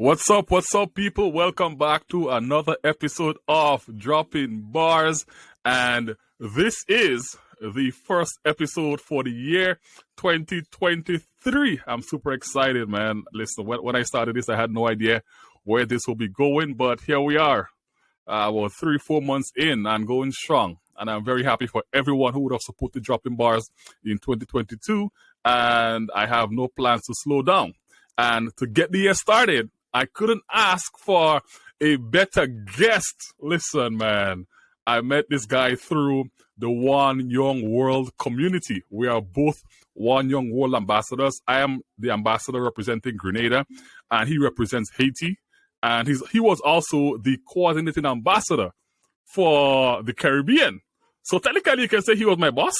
What's up, people? Welcome back to another episode of Dropping Bars. And this is the first episode for the year 2023. I'm super excited, man. Listen, when I started this, I had no idea where this will be going, but here we are. Well, 3-4 months in and going strong. And I'm very happy for everyone who would have supported Dropping Bars in 2022. And I have no plans to slow down. And to get the year started, I couldn't ask for a better guest. Listen, man, I met this guy through the One Young World community. We are both One Young World ambassadors. I am the ambassador representing Grenada, and he represents Haiti. And he was also the coordinating ambassador for the Caribbean. So technically, you can say he was my boss.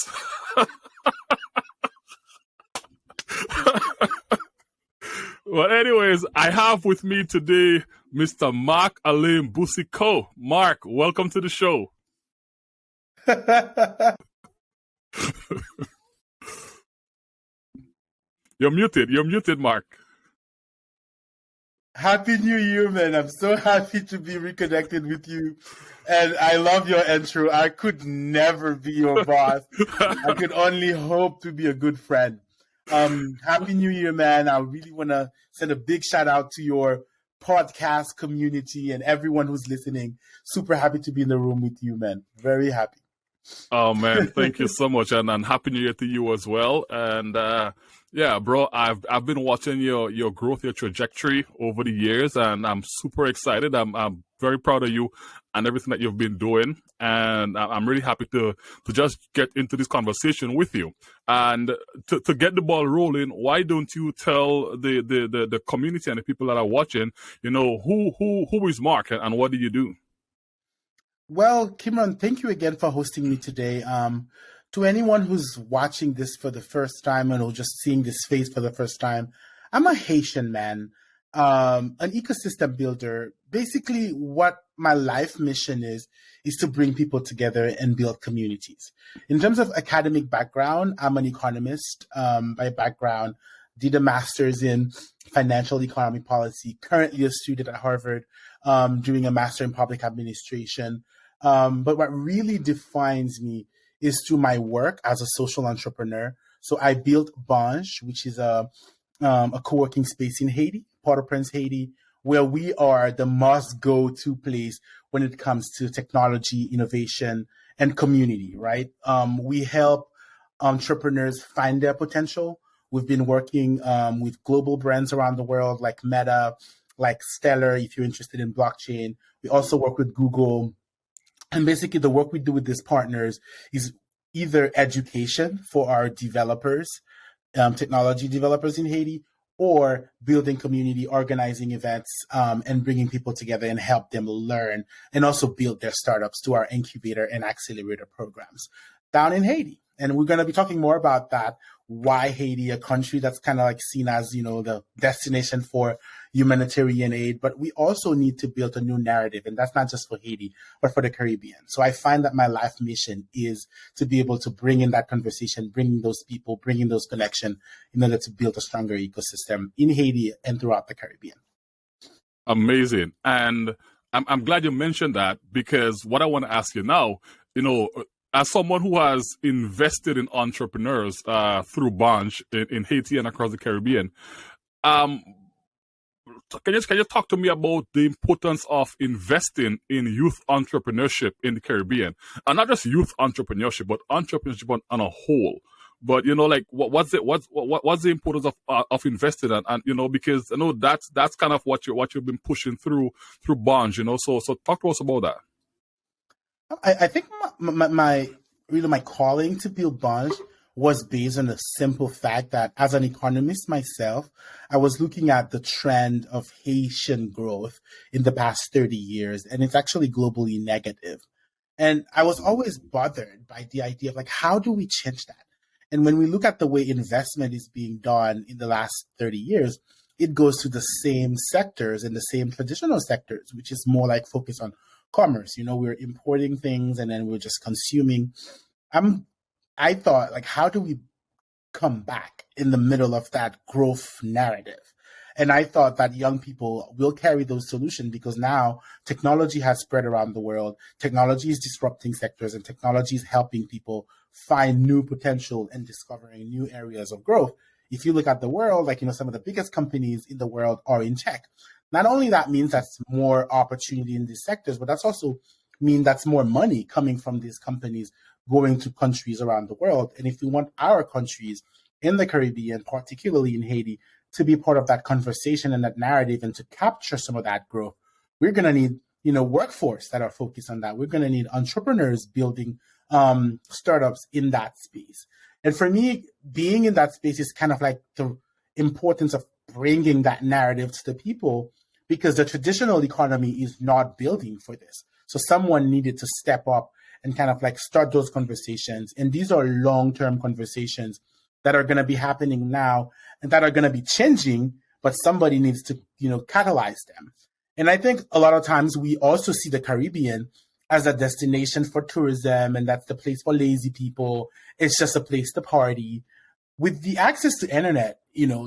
Well, anyways, I have with me today Mr. Marc Alain Boucicault. Marc, welcome to the show. You're muted, Marc. Happy New Year, man. I'm so happy to be reconnected with you. And I love your intro. I could never be your boss. I could only hope to be a good friend. Happy New Year, man. I really want to send a big shout out to your podcast community and everyone who's listening. Super happy to be in the room with you, man. Very happy. Oh, man. Thank you so much. And Happy New Year to you as well. And, yeah, bro, I've been watching your growth, your trajectory over the years, and I'm super excited. I'm very proud of you and everything that you've been doing. And I'm really happy to just get into this conversation with you. And to get the ball rolling, why don't you tell the community and the people that are watching, who is Marc and what do you do? Well, Kimron, thank you again for hosting me today. To anyone who's watching this for the first time and who's just seeing this face for the first time, I'm a Haitian man, an ecosystem builder. Basically, what my life mission is to bring people together and build communities. In terms of academic background, I'm an economist by background, did a master's in financial economy policy, currently a student at Harvard, doing a master in public administration. But what really defines me is through my work as a social entrepreneur. So I built Banj, which is a co-working space in Haiti, Port-au-Prince, Haiti, where we are the must-go-to place when it comes to technology, innovation, and community, right? We help entrepreneurs find their potential. We've been working with global brands around the world like Meta, like Stellar, if you're interested in blockchain. We also work with Google. And basically the work we do with these partners is either education for our developers, technology developers in Haiti, or building community, organizing events, and bringing people together and help them learn and also build their startups through our incubator and accelerator programs down in Haiti. And we're going to be talking more about that. Why Haiti, a country that's kind of like seen as, the destination for humanitarian aid. But we also need to build a new narrative. And that's not just for Haiti, but for the Caribbean. So I find that my life mission is to be able to bring in that conversation, bring those people, bring in those connections in order to build a stronger ecosystem in Haiti and throughout the Caribbean. Amazing. And I'm glad you mentioned that, because what I want to ask you now, as someone who has invested in entrepreneurs through Banj in Haiti and across the Caribbean, can you talk to me about the importance of investing in youth entrepreneurship in the Caribbean? And not just youth entrepreneurship, but entrepreneurship on a whole. But what's the importance of investing and because I know that's kind of what you've been pushing through Banj, So talk to us about that. I think my calling to build Banj was based on the simple fact that as an economist myself, I was looking at the trend of Haitian growth in the past 30 years, and it's actually globally negative. And I was always bothered by the idea of how do we change that? And when we look at the way investment is being done in the last 30 years, it goes to the same sectors and the same traditional sectors, which is more like focus on commerce. We're importing things and then we're just consuming. I thought, how do we come back in the middle of that growth narrative? And I thought that young people will carry those solutions because now technology has spread around the world. Technology is disrupting sectors and technology is helping people find new potential and discovering new areas of growth. If you look at the world, like, some of the biggest companies in the world are in tech. Not only that means that's more opportunity in these sectors, but that's also mean that's more money coming from these companies going to countries around the world. And if we want our countries in the Caribbean, particularly in Haiti, to be part of that conversation and that narrative and to capture some of that growth, we're going to need, workforce that are focused on that. We're going to need entrepreneurs building startups in that space. And for me, being in that space is kind of like the importance of bringing that narrative to the people, because the traditional economy is not building for this. So someone needed to step up and kind of like start those conversations. And these are long-term conversations that are going to be happening now and that are going to be changing, but somebody needs to, catalyze them. And I think a lot of times we also see the Caribbean as a destination for tourism, and that's the place for lazy people. It's just a place to party. With the access to internet,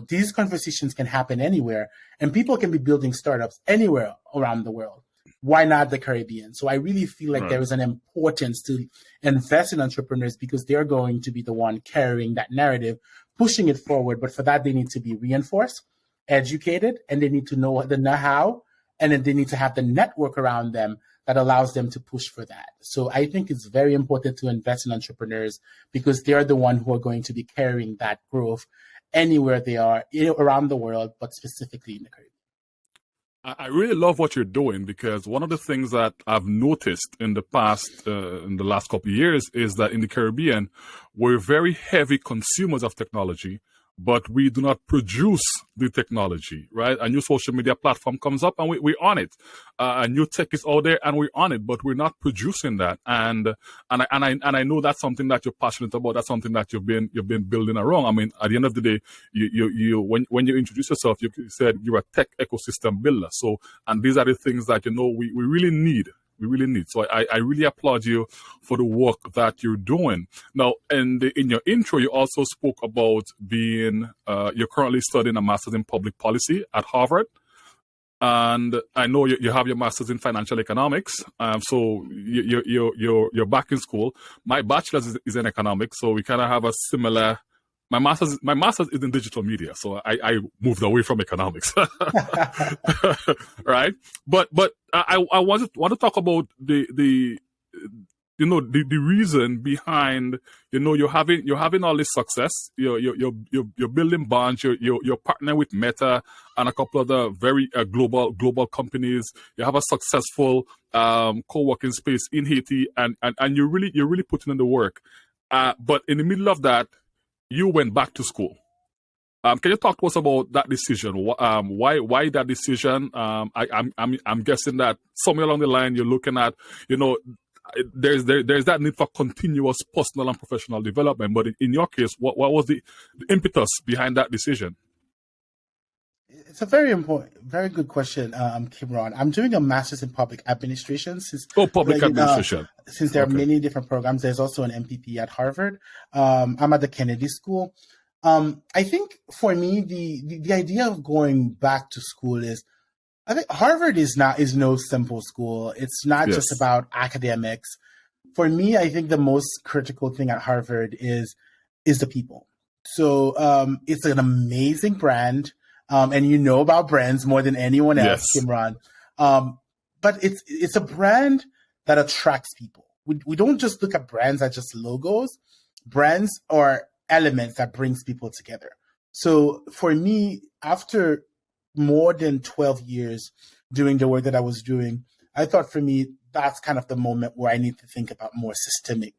these conversations can happen anywhere, and people can be building startups anywhere around the world. Why not the Caribbean? So I really feel like there is an importance to invest in entrepreneurs because they're going to be the one carrying that narrative, pushing it forward. But for that, they need to be reinforced, educated, and they need to know the know-how, and then they need to have the network around them that allows them to push for that. So I think it's very important to invest in entrepreneurs because they're the one who are going to be carrying that growth anywhere they are around the world, but specifically in the Caribbean. I really love what you're doing because one of the things that I've noticed in the last couple of years is that in the Caribbean, we're very heavy consumers of technology, but we do not produce the technology, right? A new social media platform comes up and we're on it. A new tech is out there and we're on it, but we're not producing that. And I know that's something that you're passionate about. That's something that you've been building around. I mean, at the end of the day, when you introduce yourself, you said you're a tech ecosystem builder. So, and these are the things that, we really need. We really need. So I really applaud you for the work that you're doing. Now, in your intro, you also spoke about being, you're currently studying a master's in public policy at Harvard. And I know you have your master's in financial economics. So you're back in school. My bachelor's is in economics. So we kind of have a similar. My master's is in digital media, so I moved away from economics, right? But I want to talk about the reason behind you're having all this success. You're building bonds. You're partnering with Meta and a couple of the very global companies. You have a successful co-working space in Haiti, and you're really putting in the work. But in the middle of that, you went back to school. Can you talk to us about that decision? Why that decision? I'm guessing that somewhere along the line you're looking at, there's that need for continuous personal and professional development. But in your case, what was the impetus behind that decision? It's a very good question, Kimron. I'm doing a master's in public administration. Public administration. Since there are many different programs, there's also an MPP at Harvard. I'm at the Kennedy School. I think for me, the idea of going back to school is, I think Harvard is no simple school. It's not just about academics. For me, I think the most critical thing at Harvard is the people. So it's an amazing brand. And you know about brands more than anyone else, Kimron. But it's a brand that attracts people. We don't just look at brands as just logos. Brands are elements that brings people together. So for me, after more than 12 years doing the work that I was doing, I thought for me, that's kind of the moment where I need to think about more systemic,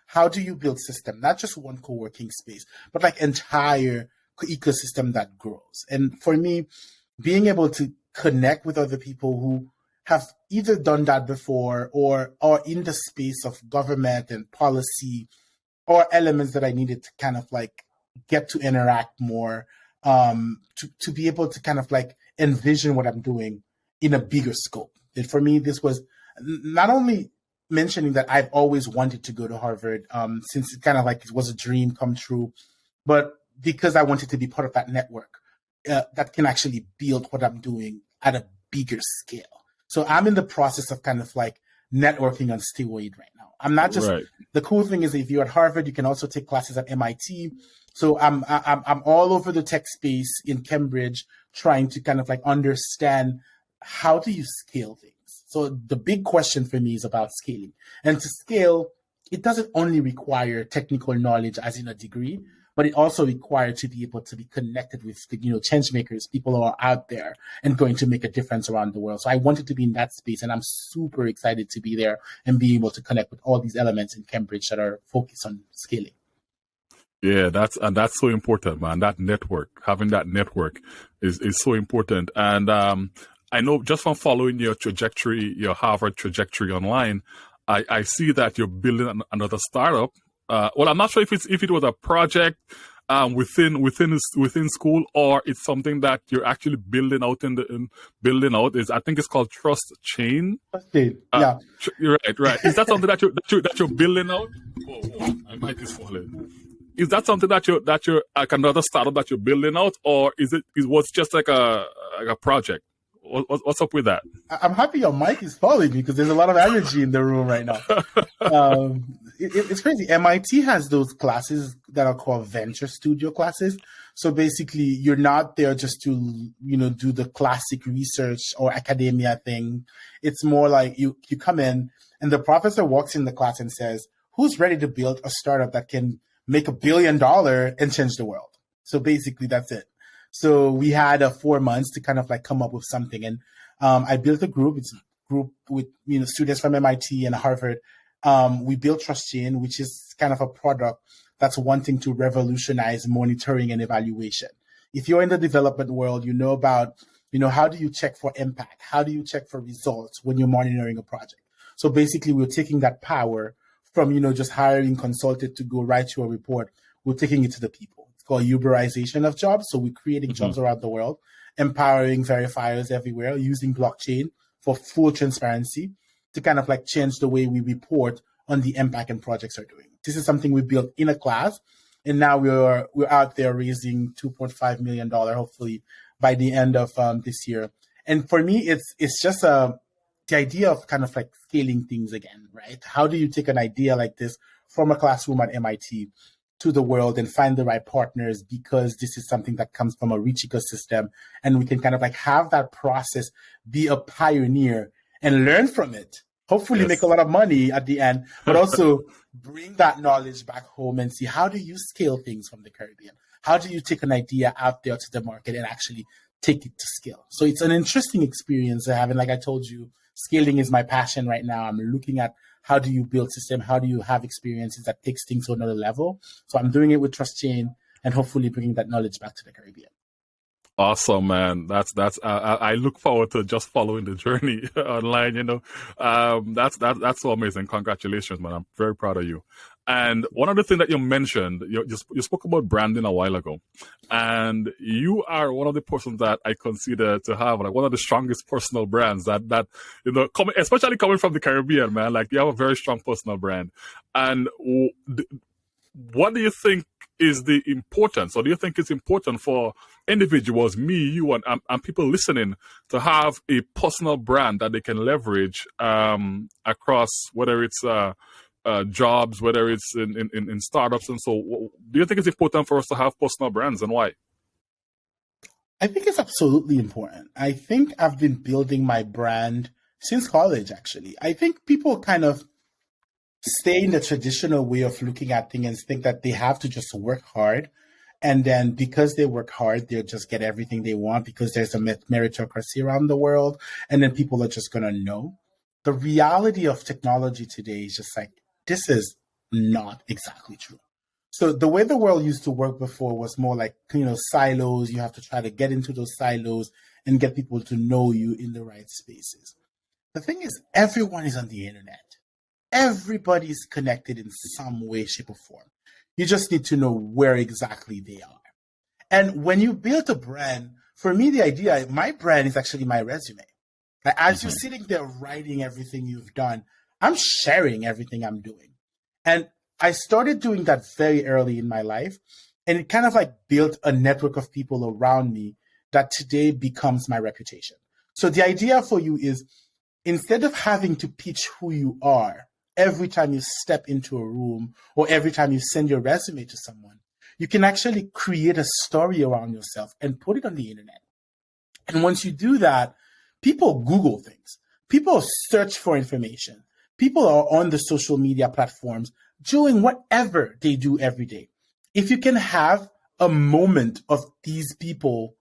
how do you build system? Not just one co-working space, but like entire ecosystem that grows. And for me, being able to connect with other people who have either done that before or are in the space of government and policy or elements that I needed to kind of like get to interact more, to be able to kind of like envision what I'm doing in a bigger scope. And for me, this was not only mentioning that I've always wanted to go to Harvard, since it kind of like it was a dream come true, but because I wanted to be part of that network. that can actually build what I'm doing at a bigger scale. So I'm in the process of kind of like networking on steroid right now. I'm not just Right. The cool thing is if you're at Harvard, you can also take classes at MIT. So I'm all over the tech space in Cambridge, trying to kind of like understand how do you scale things. So the big question for me is about scaling. And to scale, it doesn't only require technical knowledge as in a degree, but it also requires to be able to be connected with, change makers, people who are out there and going to make a difference around the world. So I wanted to be in that space, and I'm super excited to be there and be able to connect with all these elements in Cambridge that are focused on scaling. Yeah, that's so important, man. That network, having that network is so important. And I know just from following your trajectory, your Harvard trajectory online, I see that you're building another startup. Well, I'm not sure if it was a project within school, or it's something that you're actually building out I think it's called Trust Chain. Yeah. Right. Is that something that you're building out? Oh, my mic is falling. Is that something that you're like another startup that you're building out, or was just like a project? What's up with that? I'm happy your mic is falling because there's a lot of energy in the room right now. It's crazy. MIT has those classes that are called venture studio classes. So basically, you're not there just to do the classic research or academia thing. It's more like you come in and the professor walks in the class and says, "Who's ready to build a startup that can make $1 billion and change the world?" So basically, that's it. So we had 4 months to kind of like come up with something. And I built a group. It's a group with students from MIT and Harvard. We built Trust Chain, which is kind of a product that's wanting to revolutionize monitoring and evaluation. If you're in the development world, you know about, how do you check for impact? How do you check for results when you're monitoring a project? So basically, we're taking that power from, just hiring consultant to go write you a report. We're taking it to the people. Called Uberization of jobs. So we're creating jobs around the world, empowering verifiers everywhere, using blockchain for full transparency to kind of like change the way we report on the impact and projects are doing. This is something we built in a class, and now we're out there raising $2.5 million, hopefully by the end of this year. And for me, it's just the idea of kind of like scaling things again, right? How do you take an idea like this from a classroom at MIT to the world and find the right partners, because this is something that comes from a rich ecosystem, and we can kind of like have that process be a pioneer and learn from it, hopefully make a lot of money at the end, but also bring that knowledge back home and see, how do you scale things from the Caribbean? How do you take an idea out there to the market and actually take it to scale? So it's an interesting experience to have. And like I told you, scaling is my passion right now. I'm looking at how do you build system? How do you have experiences that takes things to another level? So I'm doing it with Trust Chain and hopefully bringing that knowledge back to the Caribbean. Awesome, man. That's I look forward to just following the journey online. That's so amazing. Congratulations, man. I'm very proud of you. And one of the things that you mentioned, you spoke about branding a while ago, and you are one of the persons that I consider to have like one of the strongest personal brands that especially coming from the Caribbean, man. Like, you have a very strong personal brand. And what do you think is the importance, or do you think it's important for individuals, me, you, and people listening, to have a personal brand that they can leverage across, whether it's jobs, whether it's in startups? And so do you think it's important for us to have personal brands, and why? I think it's absolutely important. I think I've been building my brand since college, actually. I think people kind of stay in the traditional way of looking at things and think that they have to just work hard. And then because they work hard, they'll just get everything they want because there's a meritocracy around the world. And then people are just going to know. The reality of technology today is just like, this is not exactly true. So the way the world used to work before was more like, silos. You have to try to get into those silos and get people to know you in the right spaces. The thing is, everyone is on the internet. Everybody's connected in some way, shape, or form. You just need to know where exactly they are. And when you build a brand, for me, the idea, my brand is actually my resume. Like, as you're sitting there writing everything you've done, I'm sharing everything I'm doing. And I started doing that very early in my life. And it kind of like built a network of people around me that today becomes my reputation. So the idea for you is, instead of having to pitch who you are every time you step into a room or every time you send your resume to someone, you can actually create a story around yourself and put it on the internet. And once you do that, people Google things. People search for information. People are on the social media platforms doing whatever they do every day. If you can have a moment of these people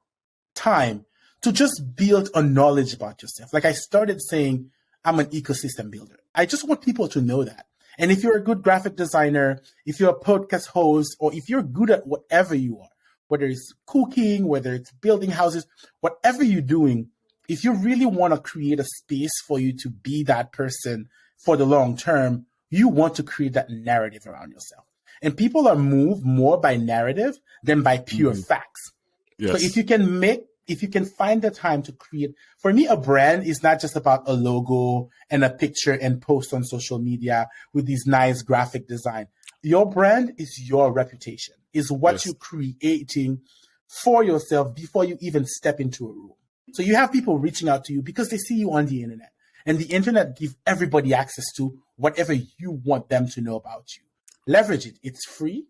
time to just build a knowledge about yourself. Like I started saying, I'm an ecosystem builder. I just want people to know that. And if you're a good graphic designer, if you're a podcast host, or if you're good at whatever you are, whether it's cooking, whether it's building houses, whatever you're doing, if you really want to create a space for you to be that person for the long term, you want to create that narrative around yourself. And people are moved more by narrative than by pure facts. Yes. So if you can find the time to create, for me, a brand is not just about a logo and a picture and post on social media with these nice graphic design. Your brand is your reputation, is what you're creating for yourself before you even step into a room. So you have people reaching out to you because they see you on the internet, and the internet gives everybody access to whatever you want them to know about you. Leverage it. It's free,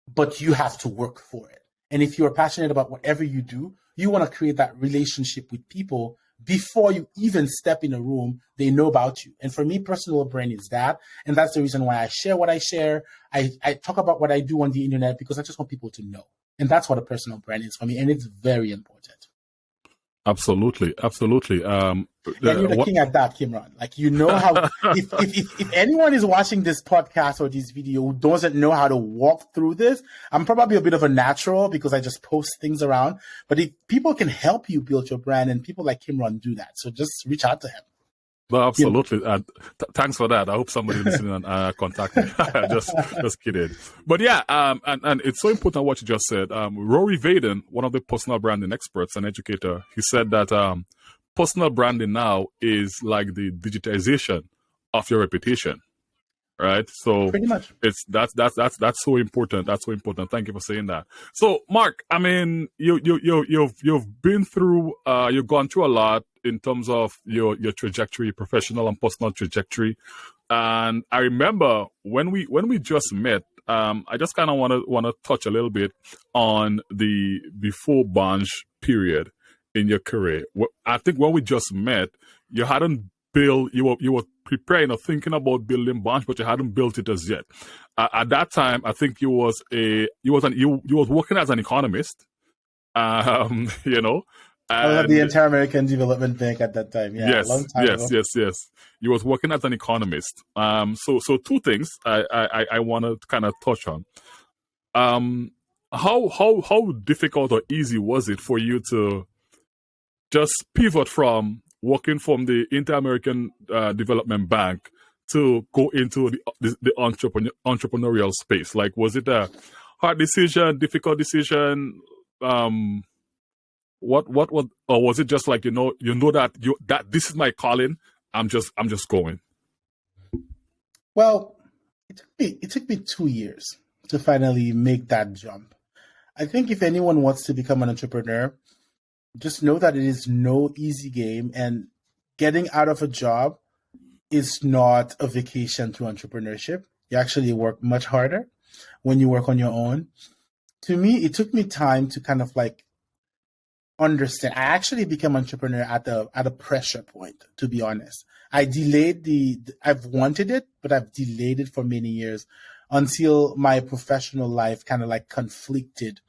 but you have to work for it. And if you're passionate about whatever you do, you want to create that relationship with people before you even step in a room, they know about you. And for me, personal brand is that. And that's the reason why I share what I share. I talk about what I do on the internet because I just want people to know. And that's what a personal brand is for me. And it's very important. Absolutely. Absolutely. And you're the king at that, Kimron. Like, you know how, if anyone is watching this podcast or this video who doesn't know how to walk through this, I'm probably a bit of a natural because I just post things around. But if people can help you build your brand, and people like Kimron do that. So just reach out to him. No, absolutely. Thanks for that. I hope somebody listening contact me. just kidding. But yeah, and it's so important what you just said. Rory Vaden, one of the personal branding experts and educator, he said that personal branding now is like the digitization of your reputation. Right. So pretty much that's so important. That's so important. Thank you for saying that. So Marc, I mean, you've been through, you've gone through a lot in terms of your trajectory, professional and personal trajectory. And I remember when we just met, I just kind of want to touch a little bit on the before Banj period in your career. I think when we just met, you hadn't built, you were preparing or thinking about building Banj, but you hadn't built it as yet. At that time, I think you was working as an economist. You know. I was at the Inter-American Development Bank at that time. Yeah, yes, long time ago. Yes. You was working as an economist. So two things I want to kind of touch on. How difficult or easy was it for you to just pivot from working from the Inter-American Development Bank to go into the entrepreneurial space? Like, was it a hard decision, difficult decision? What or was it just like, you know that this is my calling, I'm just going? Well, it took me 2 years to finally make that jump. I think if anyone wants to become an entrepreneur, just know that it is no easy game, and getting out of a job is not a vacation to entrepreneurship. You actually work much harder when you work on your own. To me, it took me time to kind of like understand. I actually became an entrepreneur at a pressure point, to be honest. I delayed I've wanted it, but I've delayed it for many years until my professional life kind of like conflicted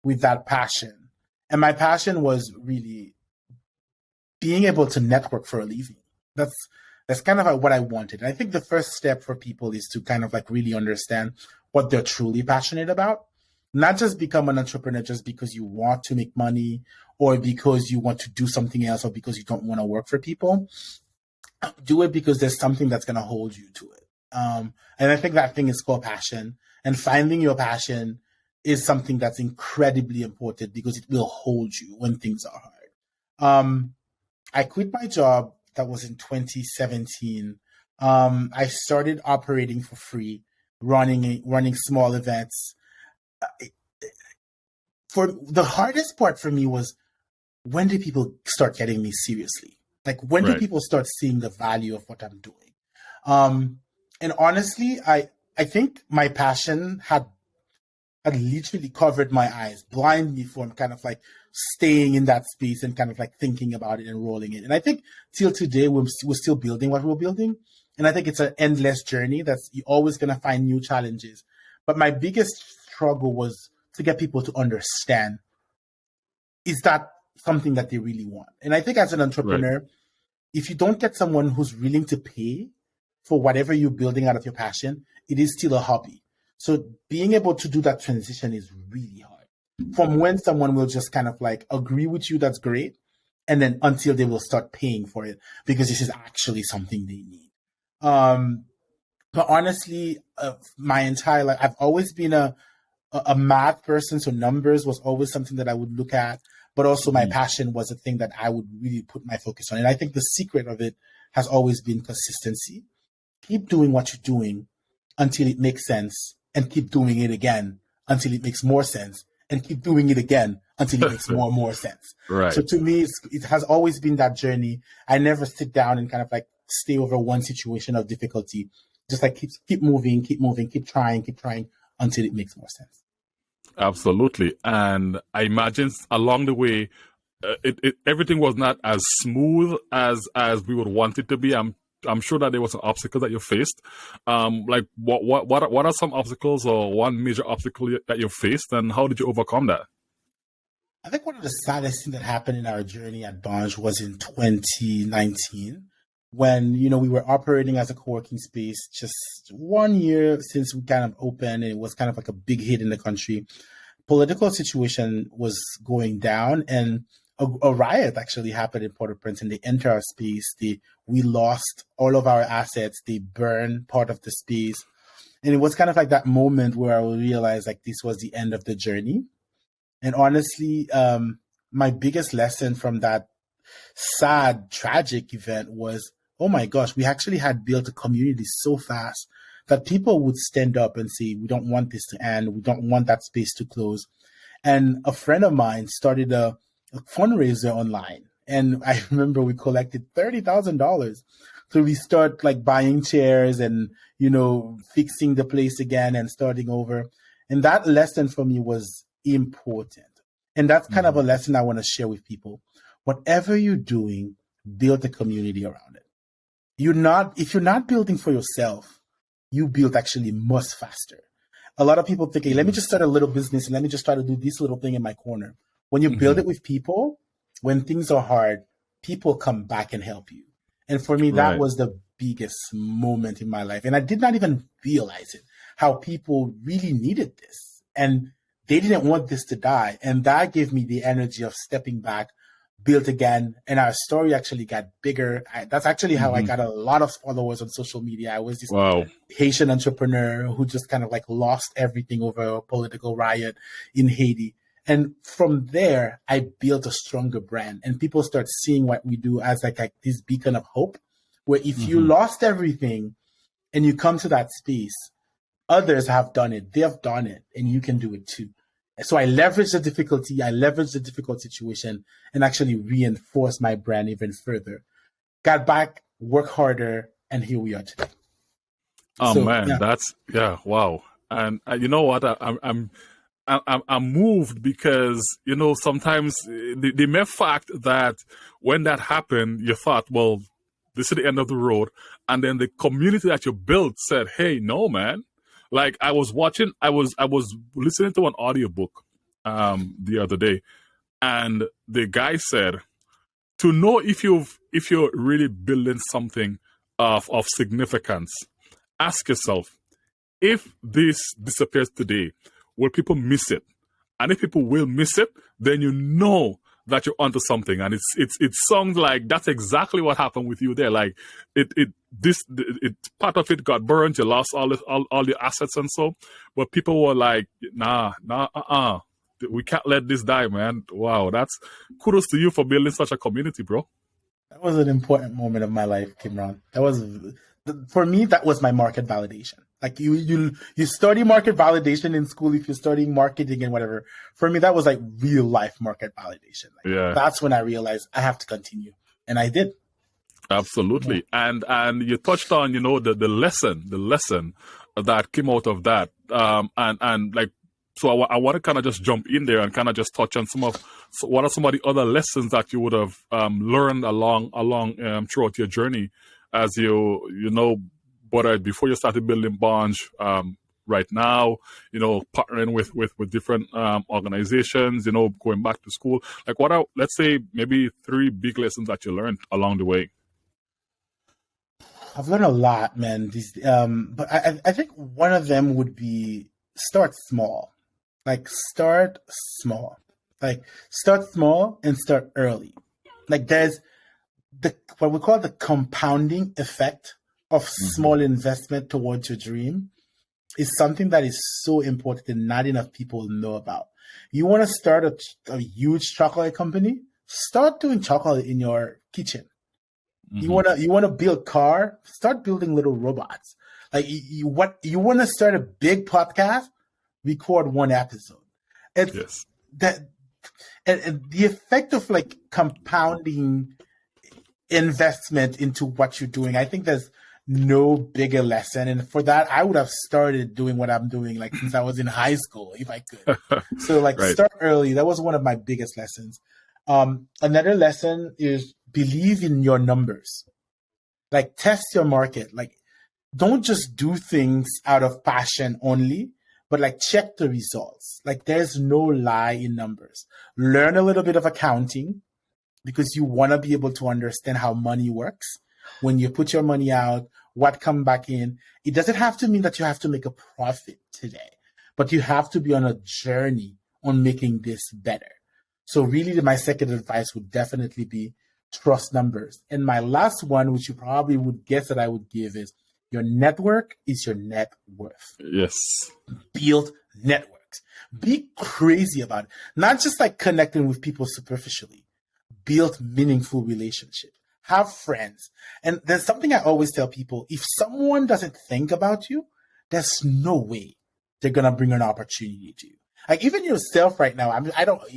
with that passion. And my passion was really being able to network for a living. That's kind of what I wanted. And I think the first step for people is to kind of like really understand what they're truly passionate about. Not just become an entrepreneur just because you want to make money or because you want to do something else or because you don't want to work for people. Do it because there's something that's going to hold you to it. And I think that thing is called passion. And finding your passion is something that's incredibly important because it will hold you when things are hard. I quit my job. That was in 2017. I started operating for free, running small events. for the hardest part for me was, when do people start getting me seriously? Like, when do people start seeing the value of what I'm doing? And honestly, I think my passion had literally covered my eyes, blind me from kind of like staying in that space and kind of like thinking about it and rolling it. And I think till today, we're still building what we're building. And I think it's an endless journey you're always going to find new challenges. But my biggest struggle was to get people to understand, is that something that they really want? And I think as an entrepreneur, if you don't get someone who's willing to pay for whatever you're building out of your passion, it is still a hobby. So being able to do that transition is really hard. From when someone will just kind of like agree with you, that's great. And then until they will start paying for it because this is actually something they need. But honestly, my entire life, I've always been a math person. So numbers was always something that I would look at. But also my passion was a thing that I would really put my focus on. And I think the secret of it has always been consistency. Keep doing what you're doing until it makes sense, and keep doing it again until it makes more sense, and keep doing it again until it makes more and more sense. Right. So to me, it has always been that journey. I never sit down and kind of like stay over one situation of difficulty. Just like keep moving, keep trying until it makes more sense. Absolutely. And I imagine along the way, everything was not as smooth as we would want it to be. I'm sure that there was some obstacles that you faced. Like what are some obstacles, or one major obstacle that you faced, and how did you overcome that? I think one of the saddest things that happened in our journey at Bonge was in 2019, when, we were operating as a co-working space just 1 year since we kind of opened, and it was kind of like a big hit in the country. Political situation was going down, and a riot actually happened in Port-au-Prince, and they entered our space. We lost all of our assets. They burned part of the space. And it was kind of like that moment where I realized like this was the end of the journey. And honestly, my biggest lesson from that sad, tragic event was, oh my gosh, we actually had built a community so fast that people would stand up and say, we don't want this to end. We don't want that space to close. And a friend of mine started a fundraiser online. And I remember we collected $30,000 to restart like buying chairs and, fixing the place again and starting over. And that lesson for me was important. And that's kind of a lesson I want to share with people. Whatever you're doing, build a community around it. If you're not building for yourself, you build actually much faster. A lot of people think, hey, let me just start a little business and let me just try to do this little thing in my corner. When you build it with people, when things are hard, people come back and help you. And for me, that was the biggest moment in my life. And I did not even realize it, how people really needed this. And they didn't want this to die. And that gave me the energy of stepping back, build again. And our story actually got bigger. That's actually how I got a lot of followers on social media. I was this Haitian entrepreneur who just kind of like lost everything over a political riot in Haiti. And from there, I built a stronger brand, and people start seeing what we do as like this beacon of hope, where if you lost everything and you come to that space, others have done it. They have done it, and you can do it too. So I leveraged the difficulty. I leveraged the difficult situation and actually reinforced my brand even further. Got back, work harder, and here we are today. Oh, so, man, wow. And you know what? I'm moved because, sometimes the mere fact that when that happened, you thought, well, this is the end of the road. And then the community that you built said, hey, no, man. Like I was listening to an audiobook the other day, and the guy said, to know if you're really building something of significance, ask yourself, if this disappears today, will people miss it? And if people will miss it, then you know that you're onto something. And it sounds like that's exactly what happened with you there. Like part of it got burned. You lost all the assets and so. But people were like, we can't let this die, man. Wow, that's kudos to you for building such a community, bro. That was an important moment of my life, Kimron. For me, that was my market validation. Like you study market validation in school if you're studying marketing and whatever. For me, that was like real life market validation. Like, that's when I realized I have to continue, and I did. Absolutely. Yeah. And you touched on, the lesson that came out of that. And like, so I want to kind of just jump in there and kind of just touch on what are some of the other lessons that you would have learned along throughout your journey as whether before you started building Bonge, right now, partnering with different organizations, going back to school. Like, what are, let's say, maybe 3 big lessons that you learned along the way? I've learned a lot, man. But I think one of them would be start small. Like, start small. Like, start small and start early. Like, there's what we call the compounding effect of small investment towards your dream is something that is so important and not enough people know about. You want to start a huge chocolate company? Start doing chocolate in your kitchen. You want to build car? Start building little robots. Like you want to start a big podcast? Record 1 episode. It's that, and the effect of like compounding investment into what you're doing. I think there's no bigger lesson, and for that, I would have started doing what I'm doing like since I was in high school, if I could. So like start early. That was one of my biggest lessons. Another lesson is believe in your numbers. Like, test your market. Like, don't just do things out of passion only, but like check the results. Like, there's no lie in numbers. Learn a little bit of accounting because you want to be able to understand how money works. When you put your money out, what come back in. It doesn't have to mean that you have to make a profit today, but you have to be on a journey on making this better. So really, my second advice would definitely be trust numbers. And my last one, which you probably would guess that I would give, is your network is your net worth. Yes. Build networks. Be crazy about it. Not just like connecting with people superficially. Build meaningful relationships. Have friends. And there's something I always tell people. If someone doesn't think about you, there's no way they're going to bring an opportunity to you. Like, even yourself right now,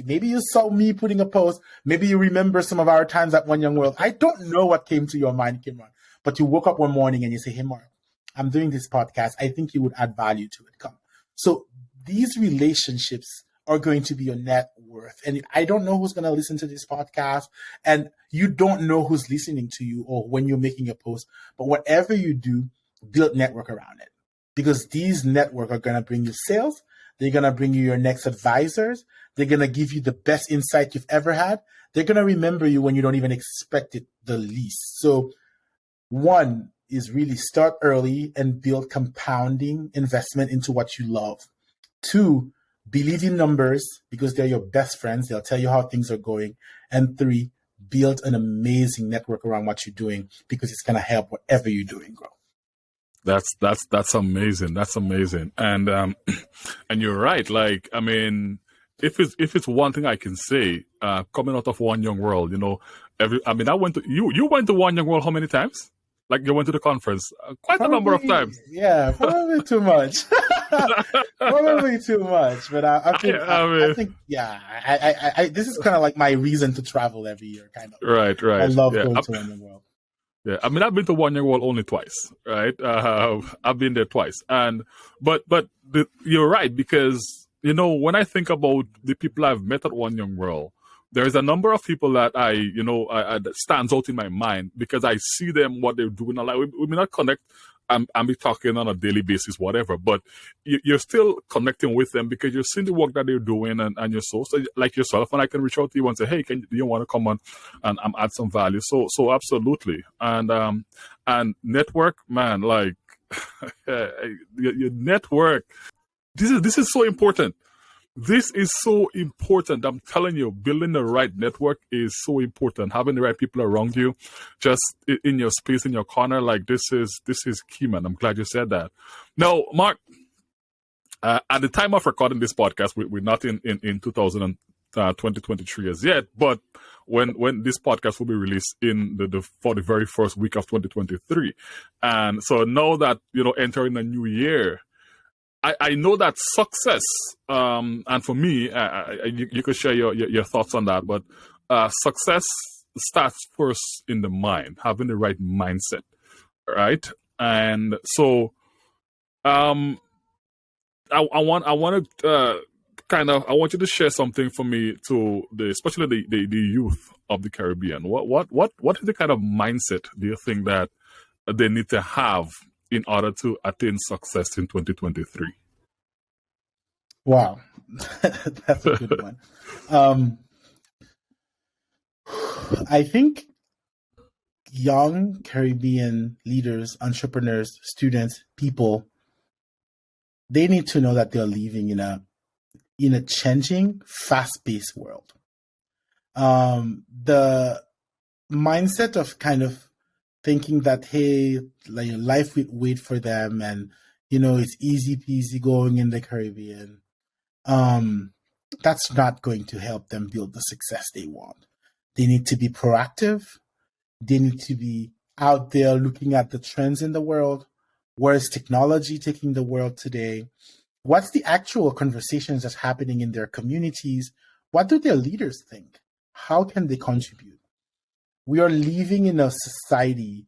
maybe you saw me putting a post. Maybe you remember some of our times at One Young World. I don't know what came to your mind, Kimron, but you woke up one morning and you say, hey, Mark, I'm doing this podcast. I think you would add value to it. Come. So these relationships are going to be your net worth. And I don't know who's going to listen to this podcast, and you don't know who's listening to you or when you're making a post, but whatever you do, build network around it, because these network are going to bring you sales. They're going to bring you your next advisors. They're going to give you the best insight you've ever had. They're going to remember you when you don't even expect it the least. So one is really start early and build compounding investment into what you love. 2, believe in numbers because they're your best friends. They'll tell you how things are going. And 3, build an amazing network around what you're doing because it's going to help whatever you're doing grow. That's amazing. That's amazing. And and you're right. Like, I mean, if it's one thing I can say, coming out of One Young World, I went to you went to One Young World how many times? Like, you went to the conference quite a number of times. Yeah, probably too much. Probably too much. But I think this is kind of like my reason to travel every year, kind of. Right. I love going to One Young World. Yeah, I mean, I've been to One Young World only twice, right? I've been there twice, but you're right, because when I think about the people I've met at One Young World, there is a number of people that I that stands out in my mind because I see them, what they're doing. Like, we may not connect and be talking on a daily basis, whatever, but you're still connecting with them because you're seeing the work that they're doing, and you're so like yourself, and I can reach out to you and say, hey, do you want to come on and add some value? So absolutely. And network, man, like your network. This is so important. This is so important. I'm telling you, building the right network is so important. Having the right people around you, just in your space, in your corner, like this is key, man. I'm glad you said that. Now, Mark, at the time of recording this podcast, we're not in 2023. 2023 as yet, but when this podcast will be released in for the very first week of 2023. And so now that, entering a new year, I know that success, and for me, you could share your thoughts on that, but success starts first in the mind, having the right mindset, right? And so, I want you to share something for me to especially the youth of the Caribbean. What is the kind of mindset do you think that they need to have in order to attain success in 2023? Wow, that's a good one. I think young Caribbean leaders, entrepreneurs, students, people, they need to know that they're living in a changing, fast-paced world. The mindset of kind of thinking that, hey, like life will wait for them and, it's easy peasy going in the Caribbean. That's not going to help them build the success they want. They need to be proactive. They need to be out there looking at the trends in the world. Where is technology taking the world today? What's the actual conversations that's happening in their communities? What do their leaders think? How can they contribute? We are living in a society,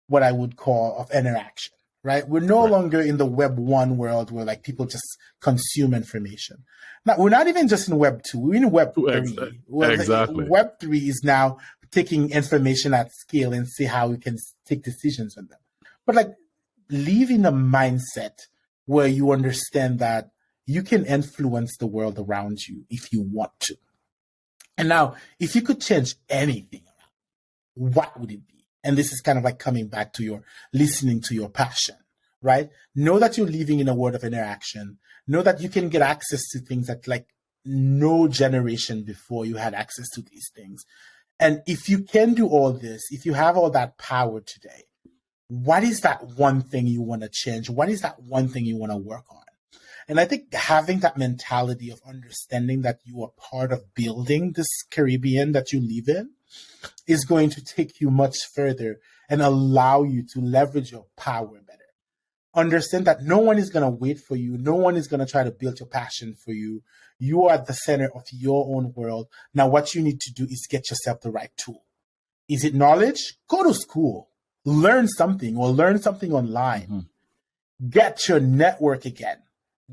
what I would call, of interaction, right? We're no longer in the Web 1 world where like people just consume information. Now, we're not even just in Web 2, we're in Web 3. Exactly. Web 3 is now taking information at scale and see how we can take decisions on them. But like, live in a mindset where you understand that you can influence the world around you if you want to. And now, if you could change anything, what would it be? And this is kind of like coming back to your listening to your passion, right? Know that you're living in a world of interaction. Know that you can get access to things that like no generation before you had access to these things. And if you can do all this, if you have all that power today, what is that one thing you want to change? What is that one thing you want to work on? And I think having that mentality of understanding that you are part of building this Caribbean that you live in is going to take you much further and allow you to leverage your power better. Understand that no one is going to wait for you. No one is going to try to build your passion for you. You are at the center of your own world. Now, what you need to do is get yourself the right tool. Is it knowledge? Go to school. Learn something or learn something online. Mm-hmm. Get your network again.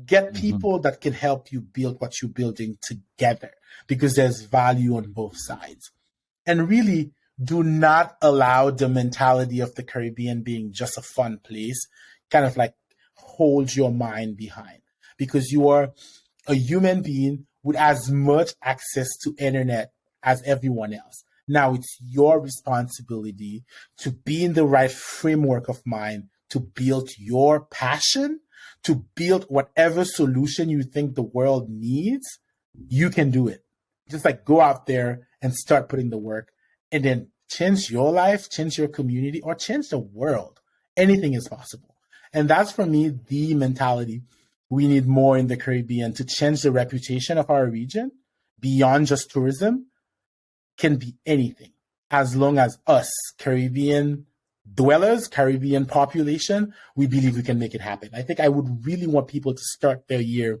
Get people that can help you build what you're building together because there's value on both sides. And really do not allow the mentality of the Caribbean being just a fun place kind of like hold your mind behind because you are a human being with as much access to internet as everyone else. Now it's your responsibility to be in the right framework of mind to build your passion, to build whatever solution you think the world needs. You can do it. Just like go out there and start putting the work and then change your life, change your community, or change the world. Anything is possible. And that's for me, the mentality we need more in the Caribbean to change the reputation of our region beyond just tourism. Can be anything as long as us Caribbean dwellers, Caribbean population, we believe we can make it happen. I think I would really want people to start their year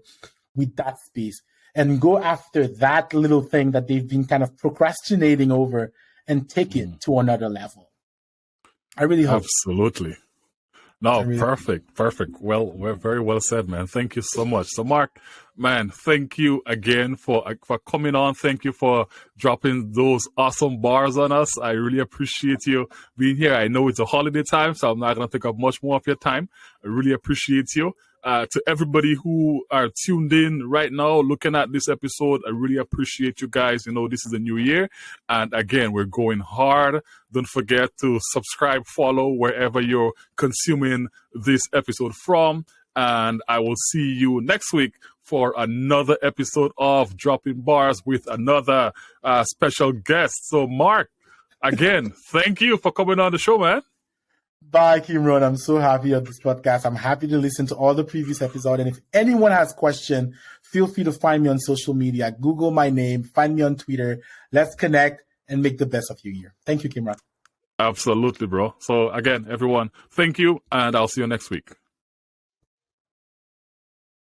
with that space and go after that little thing that they've been kind of procrastinating over and take it to another level. I really hope. Absolutely. No, perfect. Well, we're very well said, man. Thank you so much. So, Marc, man, thank you again for coming on. Thank you for dropping those awesome bars on us. I really appreciate you being here. I know it's a holiday time, so I'm not going to take up much more of your time. I really appreciate you. To everybody who are tuned in right now, looking at this episode, I really appreciate you guys. You know, this is a new year. And again, we're going hard. Don't forget to subscribe, follow wherever you're consuming this episode from. And I will see you next week for another episode of Dropping Bars with another special guest. So, Marc, again, thank you for coming on the show, man. Bye, Kimron. I'm so happy on this podcast. I'm happy to listen to all the previous episodes. And if anyone has question, feel free to find me on social media. Google my name, find me on Twitter. Let's connect and make the best of your year. Thank you, Kimron. Absolutely, bro. So again, everyone, thank you, and I'll see you next week.